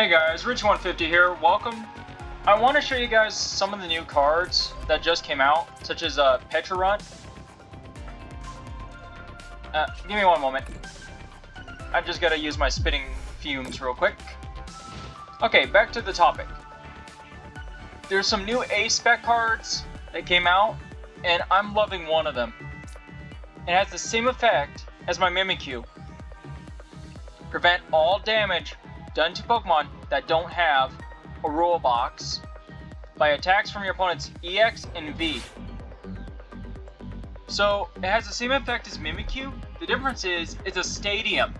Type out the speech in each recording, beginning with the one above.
Hey guys, Rich150 here, welcome. I want to show you guys some of the new cards that just came out, such as rant. Give me one moment. I just gotta use my spitting fumes real quick. Okay, back to the topic. There's some new A-spec cards that came out, and I'm loving one of them. It has the same effect as my Mimikyu. Prevent all damage done to Pokemon that don't have a rule box by attacks from your opponent's EX and V. So it has the same effect as Mimikyu. The difference is it's a stadium.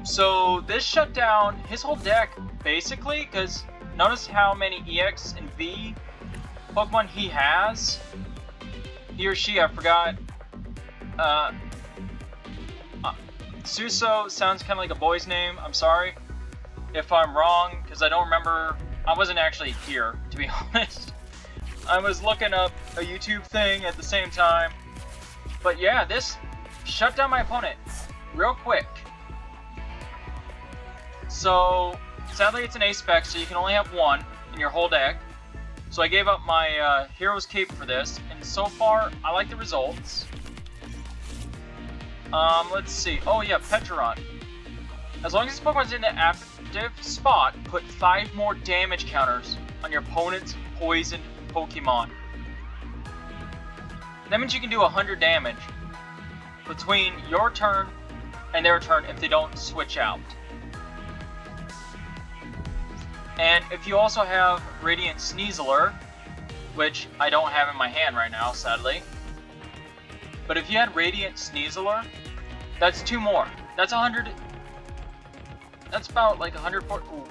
So this shut down his whole deck basically, because notice how many EX and V Pokemon he has. He or she, I forgot. Suso sounds kind of like a boy's name. I'm sorry if I'm wrong, because I don't remember. I wasn't actually here, to be honest. I was looking up a YouTube thing at the same time. But yeah, this shut down my opponent real quick. So, sadly it's an A-spec, so you can only have one in your whole deck. So I gave up my Hero's Cape for this, and so far, I like the results. Let's see. Oh yeah, rant. As long as this Pokemon's in the active spot, put 5 more damage counters on your opponent's poison Pokemon. That means you can do 100 damage between your turn and their turn if they don't switch out. And if you also have Radiant Sneasler, which I don't have in my hand right now, sadly. But if you had Radiant Sneasler, that's 2 more. That's 100. That's about like 140. Ooh.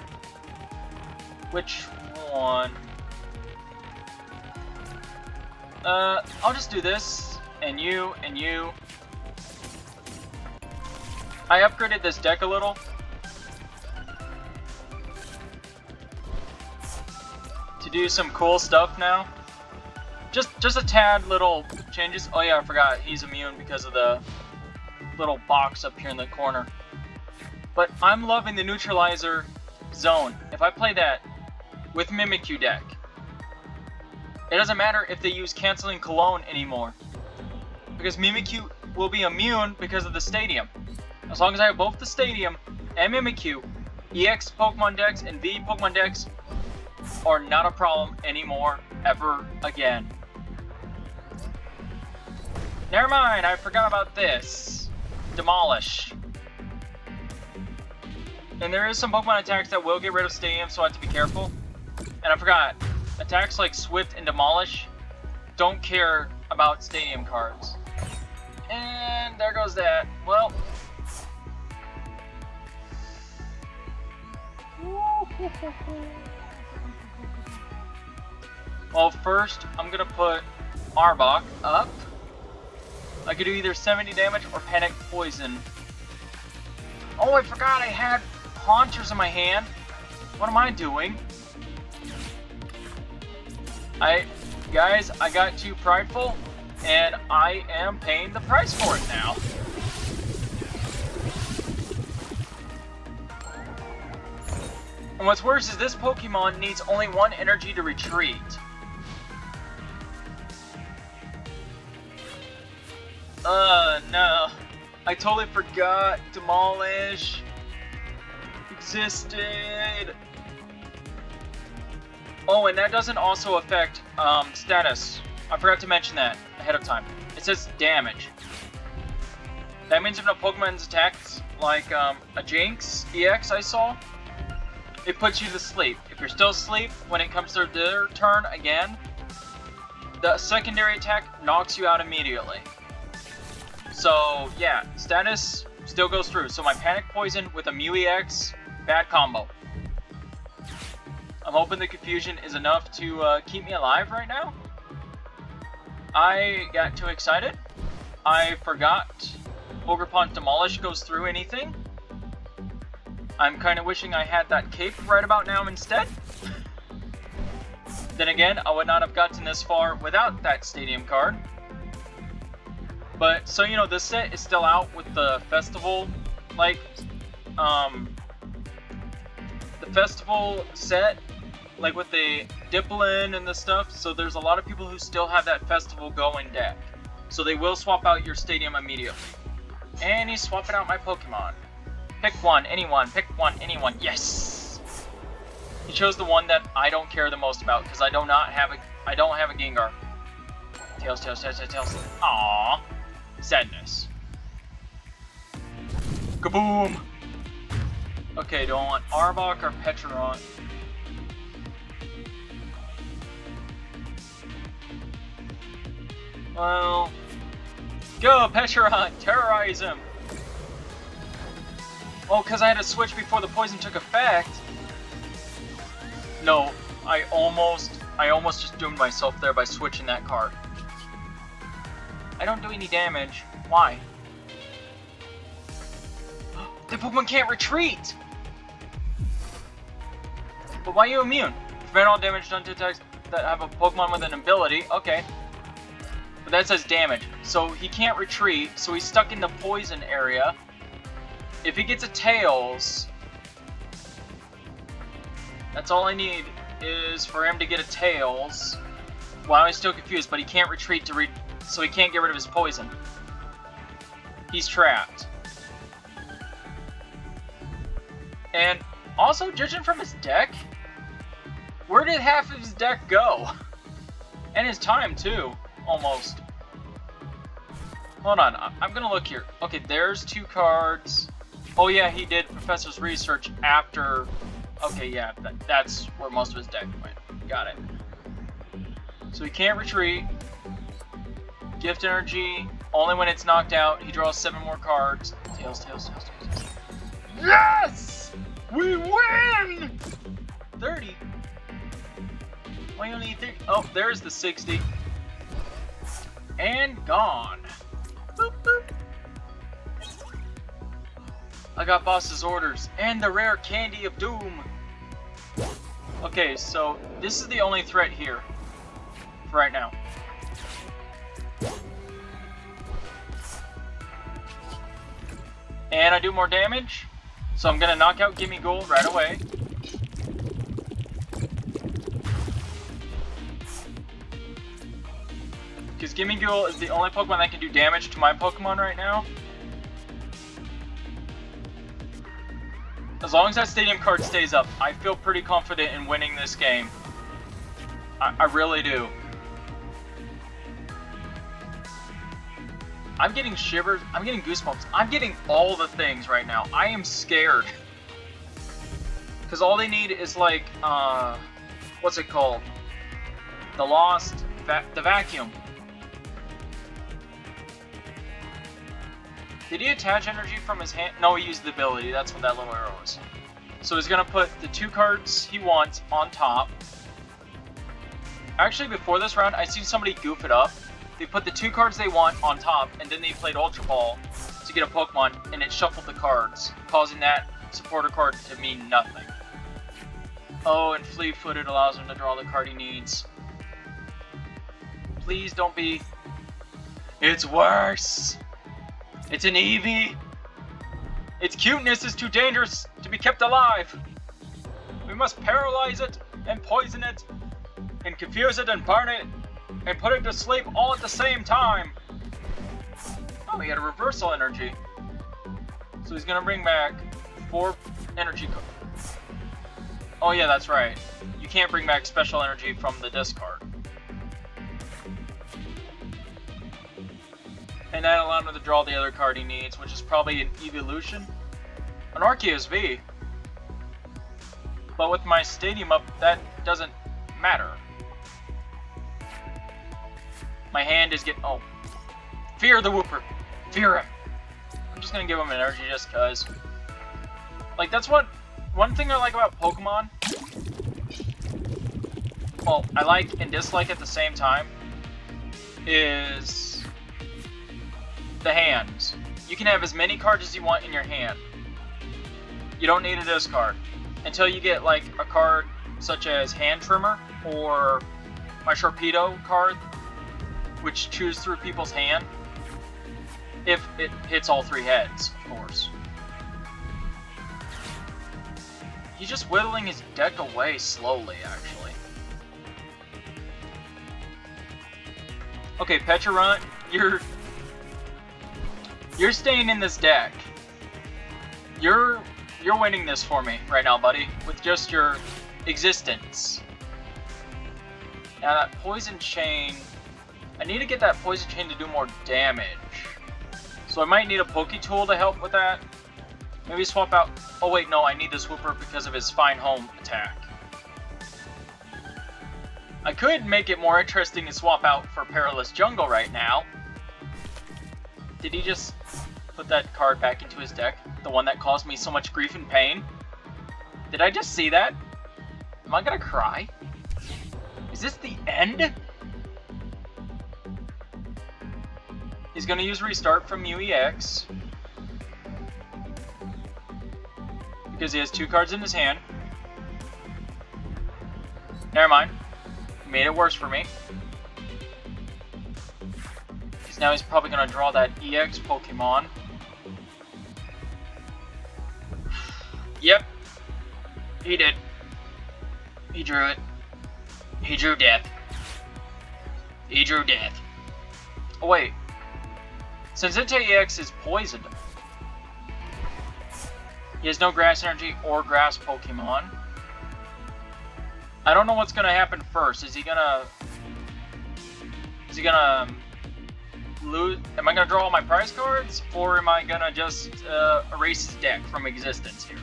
Which one? I'll just do this, and you, and you. I upgraded this deck a little. To do some cool stuff now. Just a tad little changes. Oh yeah, I forgot, he's immune because of the little box up here in the corner. But I'm loving the Neutralizer Zone. If I play that with Mimikyu deck, it doesn't matter if they use Canceling Cologne anymore, because Mimikyu will be immune because of the Stadium. As long as I have both the Stadium and Mimikyu, EX Pokemon decks and V Pokemon decks are not a problem anymore, ever again. Never mind, I forgot about this. Demolish. And there is some Pokemon attacks that will get rid of Stadium, so I have to be careful. And I forgot, attacks like Swift and Demolish don't care about Stadium cards. And there goes that. Well. Well, first, I'm gonna put Arbok up. I could do either 70 damage or Panic Poison. Oh, I forgot I had Haunters in my hand. What am I doing? Guys, I got too prideful, and I am paying the price for it now. And what's worse is this Pokemon needs only 1 energy to retreat. No. I totally forgot Demolish existed. Oh, and that doesn't also affect status. I forgot to mention that ahead of time. It says damage. That means if a Pokemon's attacks, like a Jinx EX I saw, it puts you to sleep. If you're still asleep when it comes to their turn again, the secondary attack knocks you out immediately. So yeah, status still goes through. So my Panic Poison with a Mew EX, bad combo. I'm hoping the confusion is enough to keep me alive right now. I got too excited. I forgot Ogerpon Demolish goes through anything. I'm kind of wishing I had that cape right about now instead. Then again, I would not have gotten this far without that Stadium card. But, so you know, this set is still out with the festival, like, festival set, like with the Dipplin and the stuff, so there's a lot of people who still have that festival going deck. So they will swap out your stadium immediately. And he's swapping out my Pokemon. Pick one, anyone, pick one, anyone, yes! He chose the one that I don't care the most about, because I don't have a Gengar. Tails, tails, tails, tails, tails. Aww. Sadness. Kaboom! Okay, do I want Arbok or Petron? Well, go Petron! Terrorize him! Oh, because I had to switch before the poison took effect. No, I almost just doomed myself there by switching that card. I don't do any damage. Why? The Pokemon can't retreat! But why are you immune? Prevent all damage done to attacks that have a Pokemon with an ability. Okay. But that says damage. So he can't retreat, so he's stuck in the poison area. If he gets a Tails, that's all I need is for him to get a Tails. Well, I'm still confused, but he can't retreat so he can't get rid of his poison. He's trapped. And also, judging from his deck, where did half of his deck go? And his time, too, almost. Hold on, I'm gonna look here. Okay, there's 2 cards. Oh yeah, he did Professor's Research after... Okay, yeah, that's where most of his deck went. Got it. So he can't retreat. Gift Energy, only when it's knocked out. He draws 7 more cards. Tails, tails, tails, tails, tails. Yes! We win! 30? Why you only need 30? Oh, there's the 60. And gone. Boop, boop. I got boss's orders and the rare candy of doom. Okay, so this is the only threat here for right now. And I do more damage, so I'm gonna knock out Gimme Gold right away. Because Gimme Gold is the only Pokemon that can do damage to my Pokemon right now. As long as that stadium card stays up, I feel pretty confident in winning this game. I really do. I'm getting shivers, I'm getting goosebumps, I'm getting all the things right now. I am scared. Because all they need is like, what's it called? The vacuum. Did he attach energy from his hand? No, he used the ability. That's what that little arrow is. So he's going to put the 2 cards he wants on top. Actually, before this round, I seen somebody goof it up. They put the 2 cards they want on top, and then they played Ultra Ball to get a Pokemon, and it shuffled the cards, causing that supporter card to mean nothing. Oh, and Fleet-Footed allows him to draw the card he needs. Please don't be... It's worse! It's an Eevee! Its cuteness is too dangerous to be kept alive! We must paralyze it, and poison it, and confuse it, and burn it, and put it to sleep all at the same time! Oh, he had a reversal energy. So he's gonna bring back 4 energy cards. Oh yeah, that's right. You can't bring back special energy from the discard. And that allowed him to draw the other card he needs, which is probably an Evolution. An Arceus V. But with my stadium up, that doesn't matter. My hand is getting... Oh. Fear the Wooper. Fear him. I'm just gonna give him energy just cause. Like, that's what... One thing I like about Pokemon... Well, I like and dislike at the same time... is... the hands. You can have as many cards as you want in your hand. You don't need a discard. Until you get like a card such as Hand Trimmer or my Sharpedo card, which chews through people's hand. If it hits all 3 heads, of course. He's just whittling his deck away slowly, actually. Okay, Pecharunt, you're staying in this deck. You're winning this for me right now, buddy, with just your existence. Now that Poison Chain, I need to get that Poison Chain to do more damage. So I might need a Poke Tool to help with that. Maybe swap out, oh wait, no, I need the Swooper because of his Fine Home attack. I could make it more interesting to swap out for Perilous Jungle right now. Did he just put that card back into his deck? The one that caused me so much grief and pain? Did I just see that? Am I gonna cry? Is this the end? He's gonna use Restart from UEX. Because he has 2 cards in his hand. Never mind. He made it worse for me. Because now he's probably gonna draw that EX Pokemon. Yep. He did. He drew it. He drew death. He drew death. Oh wait. Since Entei EX is poisoned, he has no Grass Energy or Grass Pokemon. I don't know what's gonna happen first. Is he gonna lose? Am I gonna draw all my prize cards, or am I gonna just erase his deck from existence here?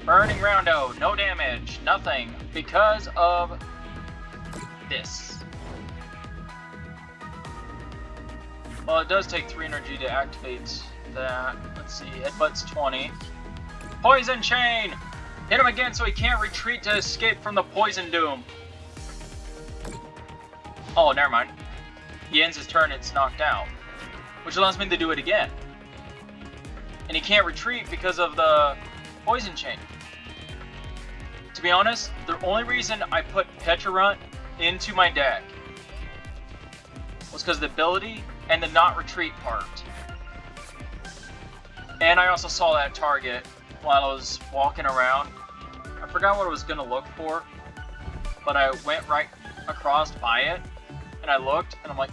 Burning Roundo, no damage, nothing, because of this. Well, it does take 3 energy to activate that. Let's see, Headbutt's 20. Poison Chain! Hit him again so he can't retreat to escape from the Poison Doom. Oh, never mind. He ends his turn, it's knocked out. Which allows me to do it again. And he can't retreat because of the Poison Chain. To be honest, the only reason I put Pecharunt into my deck was because of the ability and the not retreat part. And I also saw that target while I was walking around. I forgot what I was going to look for, but I went right across by it, and I looked, and I'm like,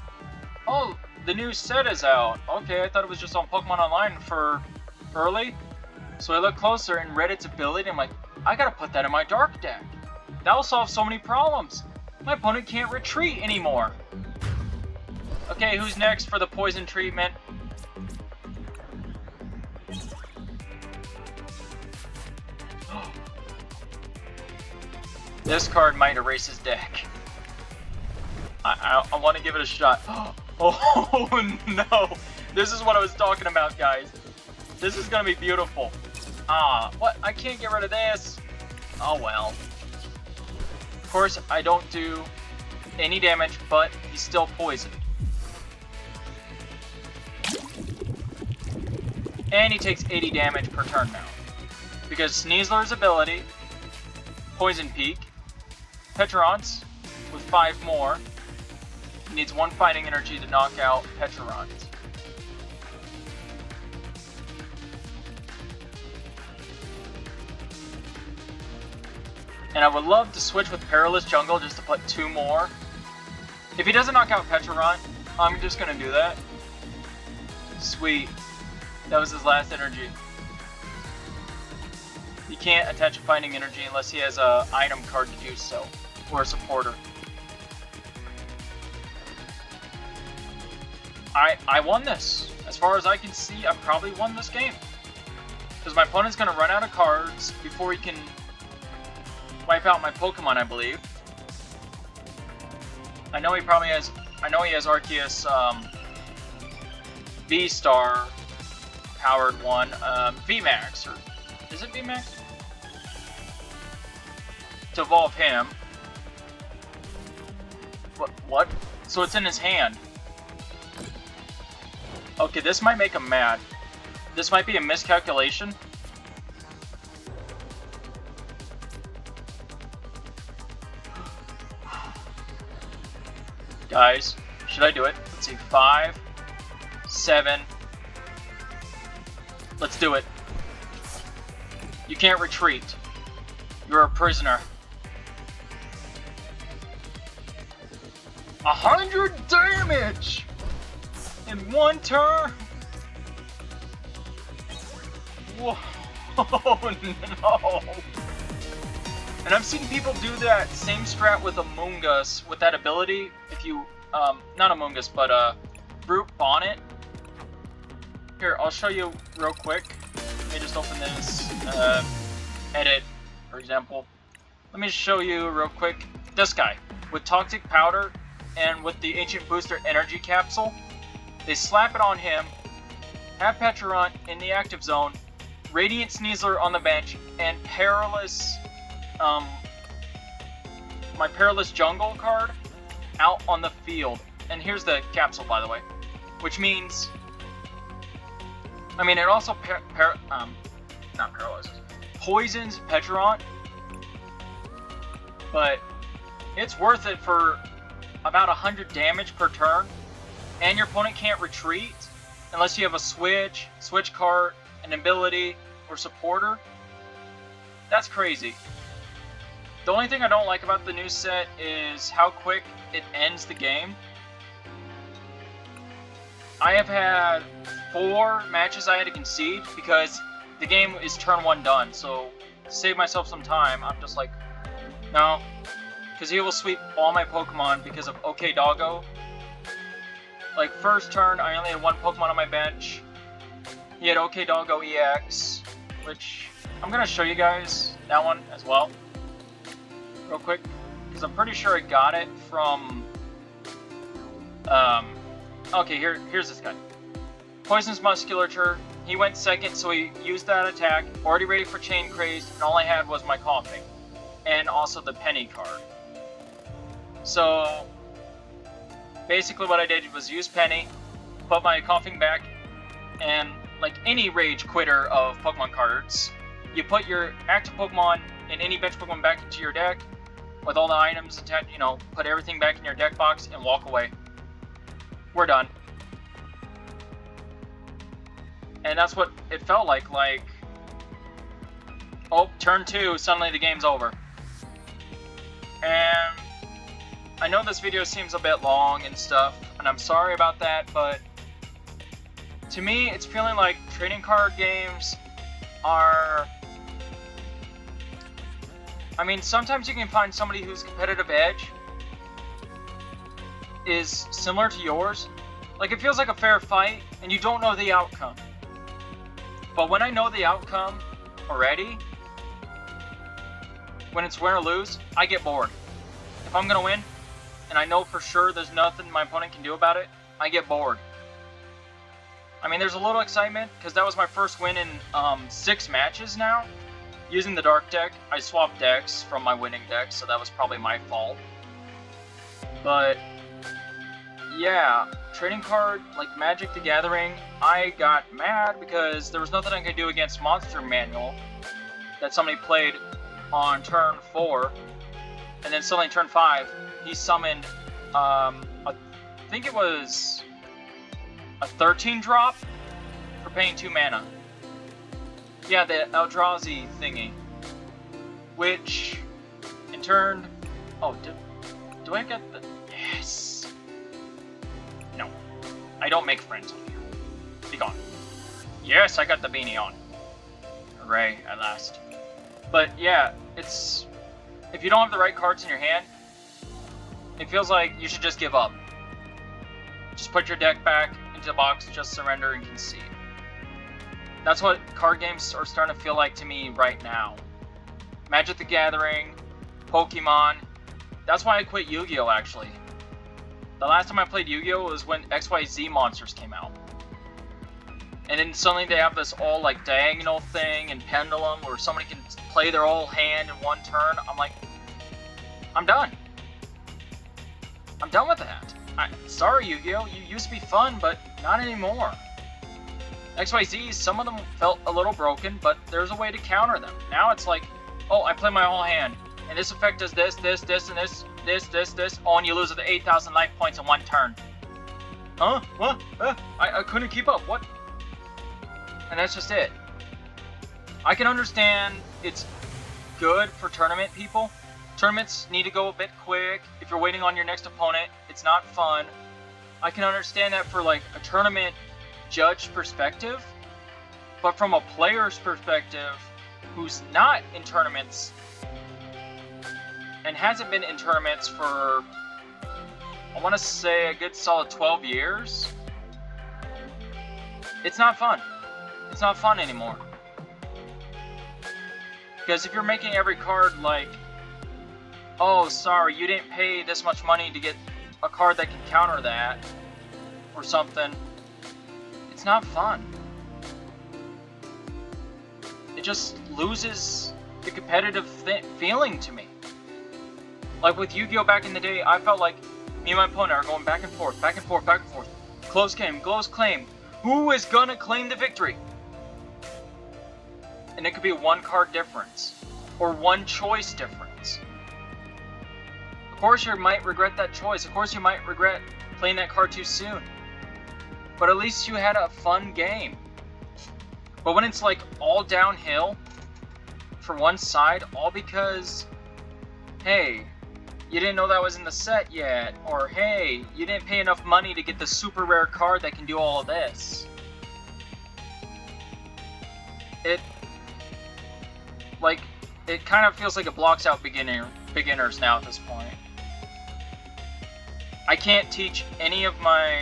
oh, the new set is out. Okay, I thought it was just on Pokemon Online for early. So I looked closer and read its ability, and I'm like, I gotta put that in my Dark deck. That'll solve so many problems. My opponent can't retreat anymore. Okay, who's next for the poison treatment? This card might erase his deck. I want to give it a shot. Oh no! This is what I was talking about, guys. This is gonna be beautiful. Ah, what? I can't get rid of this. Oh well. Of course, I don't do any damage, but he's still poisoned. And he takes 80 damage per turn now. Because Sneasler's ability, Poison Peak, Pecharunt's with 5 more, he needs 1 fighting energy to knock out Pecharunt. And I would love to switch with Perilous Jungle just to put 2 more. If he doesn't knock out Pecharunt, I'm just gonna do that. Sweet. That was his last energy. He can't attach a fighting energy unless he has an item card to do so, or a supporter. I won this. As far as I can see, I probably won this game. Because my opponent's gonna run out of cards before he can wipe out my Pokemon, I believe. I know he probably has. I know he has Arceus V-Star powered one, VMAX, or is it VMAX? To evolve him. What? So it's in his hand. Okay, this might make him mad. This might be a miscalculation. Guys, should I do it? Let's see, 5, 7. Let's do it. You can't retreat. You're a prisoner. 100 damage in one turn. Whoa, no. And I've seen people do that same strat with Among Us, with that ability. If you, not Among Us, but Brute Bonnet. Here, I'll show you real quick. Let me just open this, edit, for example. Let me show you real quick. This guy, with Toxic Powder and with the Ancient Booster Energy Capsule. They slap it on him, have Petrarant in the active zone, Radiant Sneasler on the bench, and Perilous, my Perilous Jungle card out on the field. And here's the capsule, by the way, which means, I mean, it also not paralyzes, poisons Petrarant, but it's worth it for about 100 damage per turn, and your opponent can't retreat unless you have a switch card, an ability, or supporter. That's crazy. The only thing I don't like about the new set is how quick it ends the game. I have had 4 matches I had to concede because the game is turn 1 done, so to save myself some time, I'm just like, no, because he will sweep all my Pokemon because of OK Doggo. Like, first turn, I only had 1 Pokemon on my bench. He had OK Doggo EX, which I'm going to show you guys that one as well, real quick, because I'm pretty sure I got it from, okay, here's this guy. Poison's Musculature. He went second, so he used that attack, already ready for Chain Crazed, and all I had was my Coughing, and also the Penny card. So, basically what I did was use Penny, put my Coughing back, and like any rage quitter of Pokemon cards, you put your active Pokemon and any bench Pokemon back into your deck, with all the items attached, you know, put everything back in your deck box and walk away. We're done. And that's what it felt like, oh, turn 2, suddenly the game's over. And I know this video seems a bit long and stuff, and I'm sorry about that, but to me, it's feeling like trading card games are, I mean, sometimes you can find somebody whose competitive edge is similar to yours. Like, it feels like a fair fight, and you don't know the outcome. But when I know the outcome already, when it's win or lose, I get bored. If I'm going to win, and I know for sure there's nothing my opponent can do about it, I get bored. I mean, there's a little excitement, because that was my first win in 6 matches now. Using the Dark deck, I swapped decks from my winning deck, so that was probably my fault. But yeah, trading card, like Magic the Gathering, I got mad because there was nothing I could do against Monster Manual that somebody played on turn 4, and then suddenly turn 5, he summoned, I think it was a 13 drop for paying 2 mana. Yeah, the Eldrazi thingy, which in turn, oh, do I get the, yes. No, I don't make friends on here. Be gone. Yes, I got the beanie on. Hooray, at last. But yeah, it's, if you don't have the right cards in your hand, it feels like you should just give up. Just put your deck back into the box, just surrender and concede. That's what card games are starting to feel like to me right now. Magic the Gathering, Pokemon. That's why I quit Yu-Gi-Oh! Actually. The last time I played Yu-Gi-Oh! Was when XYZ monsters came out. And then suddenly they have this all like diagonal thing and pendulum where somebody can play their whole hand in one turn. I'm like, I'm done. I'm done with that. Sorry, Yu-Gi-Oh! You used to be fun, but not anymore. XYZ, some of them felt a little broken, but there's a way to counter them. Now it's like, oh, I play my whole hand, and this effect does this, and this. Oh, and you lose the 8,000 life points in one turn. Huh? What? I couldn't keep up. What? And that's just it. I can understand it's good for tournament people. Tournaments need to go a bit quick. If you're waiting on your next opponent, it's not fun. I can understand that for like a tournament judge perspective, but from a player's perspective who's not in tournaments and hasn't been in tournaments for, I want to say, a good solid 12 years, it's not fun. It's not fun anymore. Because if you're making every card like, oh, sorry, you didn't pay this much money to get a card that can counter that, or something, it's not fun. It just loses the competitive feeling to me. Like with Yu-Gi-Oh! Back in the day, I felt like me and my opponent are going back and forth, back and forth, back and forth. Close game, close claim. Who is gonna claim the victory? And it could be a one card difference, or one choice difference. Of course you might regret that choice, of course you might regret playing that card too soon. But at least you had a fun game. But when it's like all downhill for one side, all because, hey, you didn't know that was in the set yet, or hey, you didn't pay enough money to get the super rare card that can do all of this. It kind of feels like it blocks out beginners now at this point. I can't teach any of my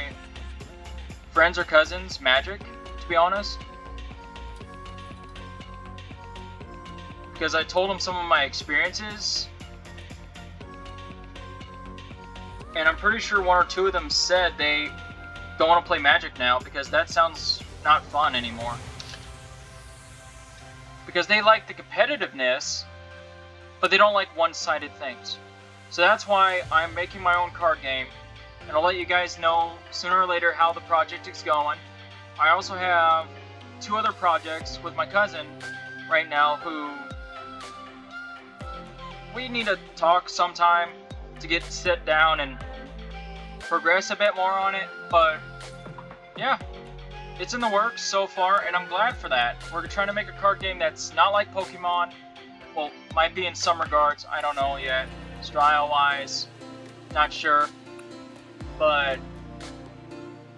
friends or cousins Magic, to be honest. Because I told them some of my experiences, and I'm pretty sure one or two of them said they don't want to play Magic now because that sounds not fun anymore. Because they like the competitiveness, but they don't like one-sided things. So that's why I'm making my own card game, and I'll let you guys know sooner or later how the project is going. I also have 2 other projects with my cousin right now who we need to talk sometime to sit down and progress a bit more on it, but yeah, it's in the works so far, and I'm glad for that. We're trying to make a card game that's not like Pokemon. Well, might be in some regards, I don't know yet. Style-wise, not sure. But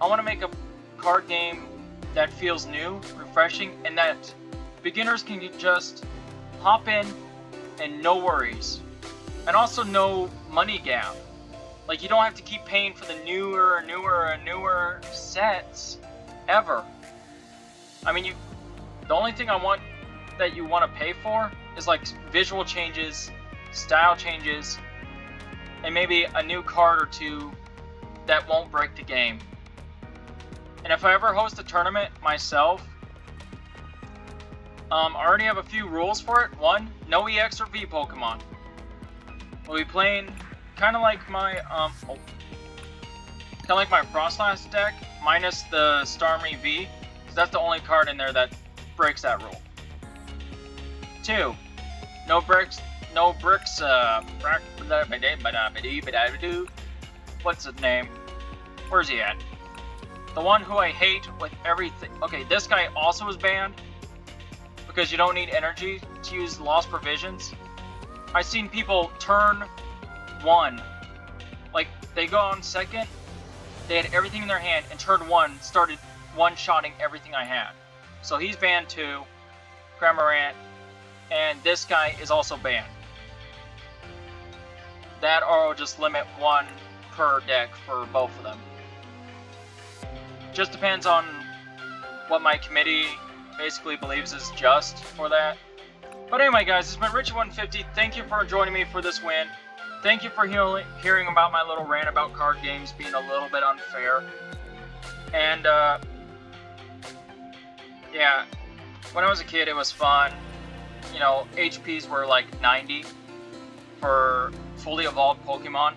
I want to make a card game that feels new, refreshing, and that beginners can just hop in and no worries. And also no money gap. Like, you don't have to keep paying for the newer sets ever. I mean, the only thing I want that you want to pay for is like visual changes, style changes, and maybe a new card or two that won't break the game. And if I ever host a tournament myself, I already have a few rules for it. 1, no EX or V Pokemon. We'll be playing kind of like my Frostlass deck, minus the Starmie V, because that's the only card in there that breaks that rule. 2, no bricks, what's his name? Where's he at? The one who I hate with everything. Okay, this guy also is banned, because you don't need energy to use Lost Provisions. I've seen people turn 1, like they go on second, they had everything in their hand, and turn 1 started one-shotting everything I had. So he's banned too, Cramorant, and this guy is also banned. That or I'll just limit 1 per deck for both of them. Just depends on what my committee basically believes is just for that. But anyway, guys, it's been Richie150. Thank you for joining me for this win. Thank you for hearing about my little rant about card games being a little bit unfair. And, yeah, when I was a kid, it was fun. You know, HPs were like 90 for fully evolved Pokemon.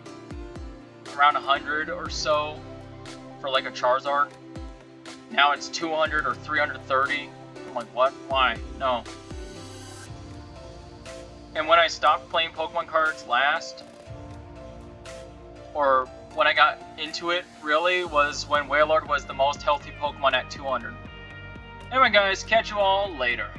Around 100 or so for like a Charizard. Now it's 200 or 330. I'm like, what? Why? No. And when I stopped playing Pokemon cards last, or when I got into it, really, was when Wailord was the most healthy Pokemon at 200. Anyway, guys, catch you all later.